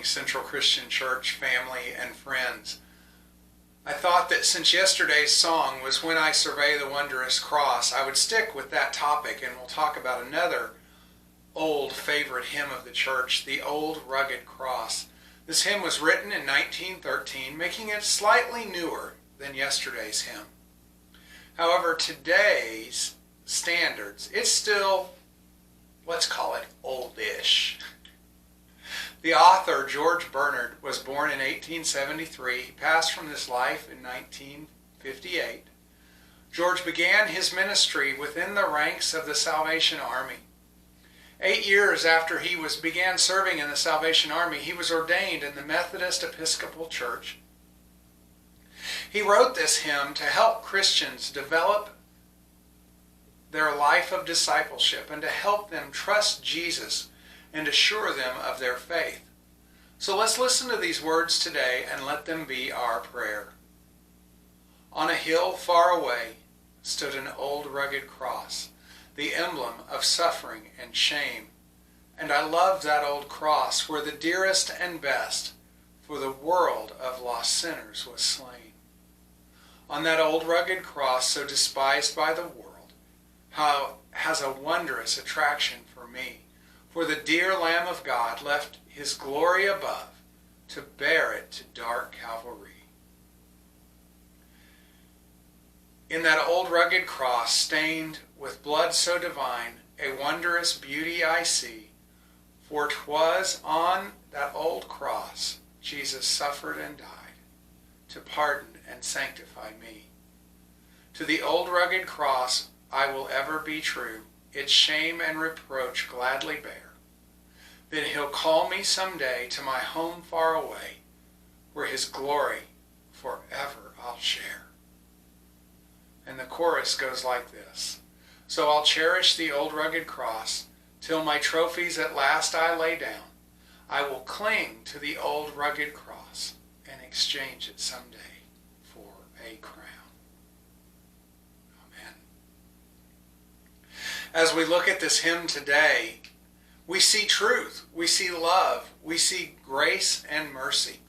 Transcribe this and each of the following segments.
Central Christian Church family and friends. I thought that since yesterday's song was When I Survey the Wondrous Cross, I would stick with that topic, and we'll talk about another old favorite hymn of the church, the Old Rugged Cross. This hymn was written in 1913, making it slightly newer than yesterday's hymn. However, today's standards, it's still, let's call it oldish. The author, George Bernard, was born in 1873. He passed from this life in 1958. George began his ministry within the ranks of the Salvation Army. 8 years after he began serving in the Salvation Army, he was ordained in the Methodist Episcopal Church. He wrote this hymn to help Christians develop their life of discipleship and to help them trust Jesus and assure them of their faith. So let's listen to these words today and let them be our prayer. On a hill far away stood an old rugged cross, the emblem of suffering and shame. And I loved that old cross where the dearest and best for the world of lost sinners was slain. On that old rugged cross so despised by the world, how has a wondrous attraction for me. For the dear Lamb of God left his glory above to bear it to dark Calvary. In that old rugged cross, stained with blood so divine, a wondrous beauty I see. For 'twas on that old cross Jesus suffered and died to pardon and sanctify me. To the old rugged cross I will ever be true, its shame and reproach gladly bear. then he'll call me someday to my home far away, where his glory forever I'll share. And the chorus goes like this. So I'll cherish the old rugged cross, till my trophies at last I lay down. I will cling to the old rugged cross, and exchange it someday for a crown. Amen. As we look at this hymn today, we see truth, we see love, we see grace and mercy.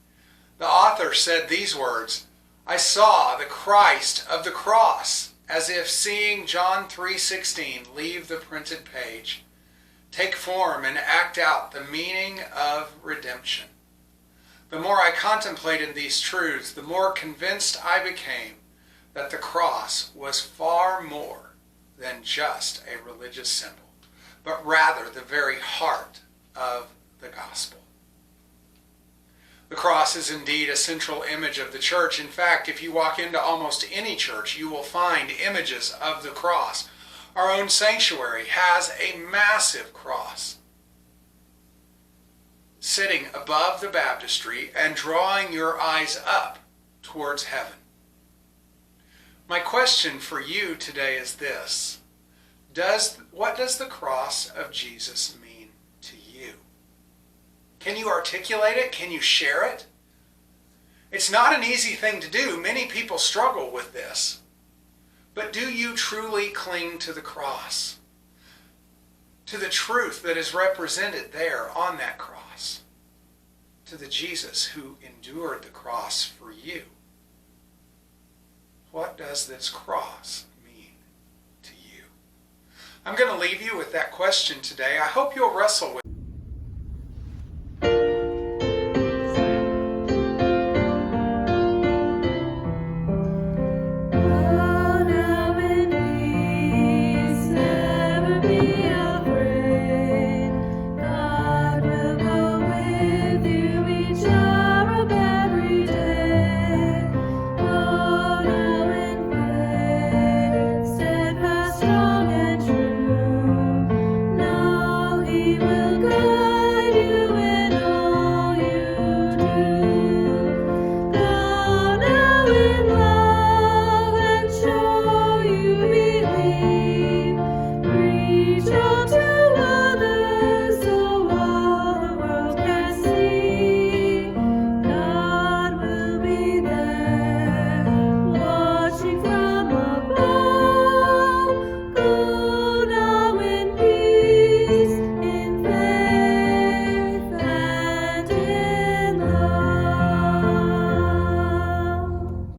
The author said these words, I saw the Christ of the cross, as if seeing John 3:16 leave the printed page, take form and act out the meaning of redemption. The more I contemplated these truths, the more convinced I became that the cross was far more than just a religious symbol, but rather the very heart of the gospel. The cross is indeed a central image of the church. In fact, if you walk into almost any church, you will find images of the cross. Our own sanctuary has a massive cross sitting above the baptistry and drawing your eyes up towards heaven. My question for you today is this. What does the cross of Jesus mean to you? Can you articulate it? Can you share it? It's not an easy thing to do. Many people struggle with this. But do you truly cling to the cross? To the truth that is represented there on that cross? To the Jesus who endured the cross for you? What does this cross mean to you? I'm going to leave you with that question today. I hope you'll wrestle with